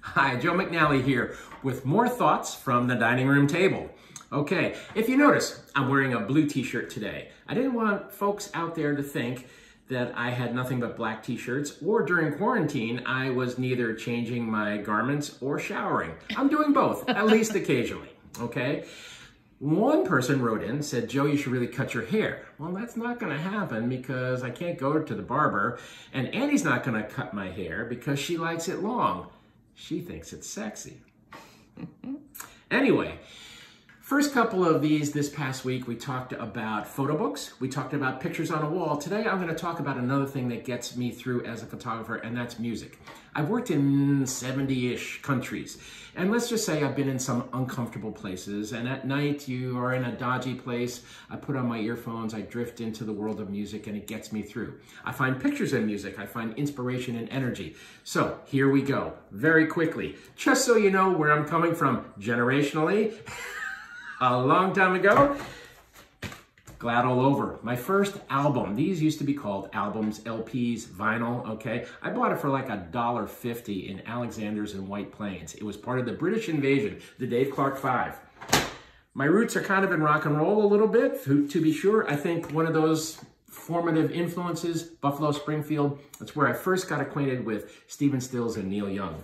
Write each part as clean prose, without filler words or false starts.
Hi, Joe McNally here with more thoughts from the dining room table. Okay, if you notice, I'm wearing a blue t-shirt today. I didn't want folks out there to think that I had nothing but black t-shirts, or during quarantine, I was neither changing my garments or showering. I'm doing both, at least occasionally, okay? One person wrote in, said, Joe, you should really cut your hair. Well, that's not gonna happen because I can't go to the barber, and Annie's not gonna cut my hair because she likes it long. She thinks it's sexy. Anyway, first couple of these this past week, we talked about photo books. We talked about pictures on a wall. Today, I'm gonna talk about another thing that gets me through as a photographer, and that's music. I've worked in 70-ish countries, and let's just say I've been in some uncomfortable places, and at night you are in a dodgy place. I put on my earphones, I drift into the world of music, and it gets me through. I find pictures in music, I find inspiration and energy. So here we go, very quickly. Just so you know where I'm coming from generationally, a long time ago, Glad All Over. My first album, these used to be called albums, LPs, vinyl, okay? I bought it for like $1.50 in Alexander's in White Plains. It was part of the British invasion, the Dave Clark 5. My roots are kind of in rock and roll a little bit, to be sure. I think one of those formative influences, Buffalo Springfield, that's where I first got acquainted with Stephen Stills and Neil Young.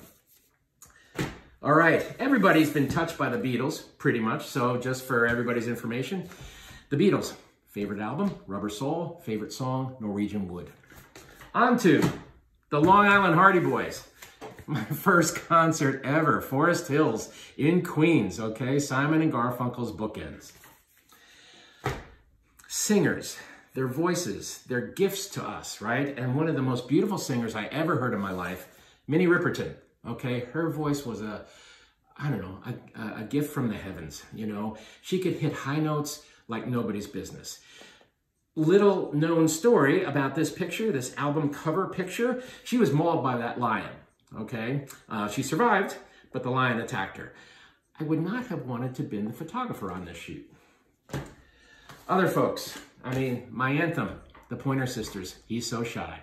All right, everybody's been touched by the Beatles, pretty much, so just for everybody's information, the Beatles. Favorite album, Rubber Soul. Favorite song, Norwegian Wood. On to the Long Island Hardy Boys. My first concert ever, Forest Hills in Queens, okay? Simon and Garfunkel's Bookends. Singers, their voices, their gifts to us, right? And one of the most beautiful singers I ever heard in my life, Minnie Riperton, okay? Her voice was a gift from the heavens, you know? She could hit high notes like nobody's business. Little known story about this picture, this album cover picture, she was mauled by that lion, okay? She survived, but the lion attacked her. I would not have wanted to have been the photographer on this shoot. Other folks, my anthem, the Pointer Sisters, He's So Shy.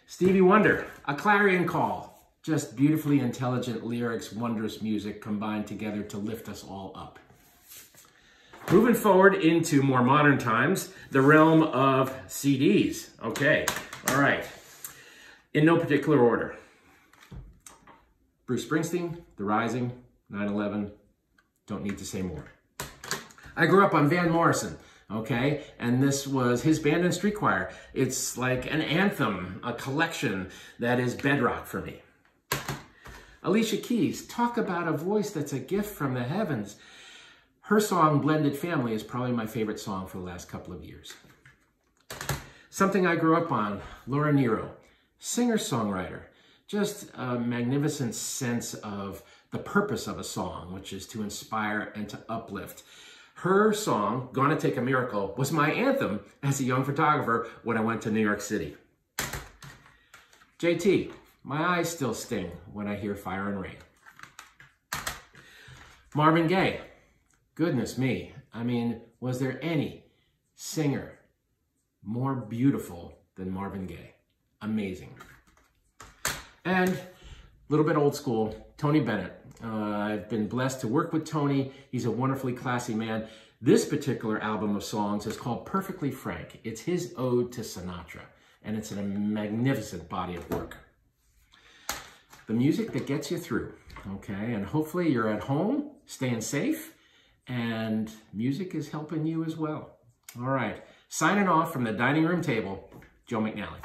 Stevie Wonder, A Clarion Call, just beautifully intelligent lyrics, wondrous music combined together to lift us all up. Moving forward into more modern times, the realm of CDs. Okay, all right. In no particular order. Bruce Springsteen, The Rising, 9/11, don't need to say more. I grew up on Van Morrison, okay? And this was his band and street choir. It's like an anthem, a collection that is bedrock for me. Alicia Keys, talk about a voice that's a gift from the heavens. Her song, Blended Family, is probably my favorite song for the last couple of years. Something I grew up on, Laura Nyro, singer-songwriter. Just a magnificent sense of the purpose of a song, which is to inspire and to uplift. Her song, Gonna Take a Miracle, was my anthem as a young photographer when I went to New York City. JT, my eyes still sting when I hear Fire and Rain. Marvin Gaye. Goodness me, was there any singer more beautiful than Marvin Gaye? Amazing. And a little bit old school, Tony Bennett. I've been blessed to work with Tony. He's a wonderfully classy man. This particular album of songs is called Perfectly Frank. It's his ode to Sinatra, and it's a magnificent body of work. The music that gets you through, okay? And hopefully you're at home, staying safe, and music is helping you as well. All right, signing off from the dining room table, Joe McNally.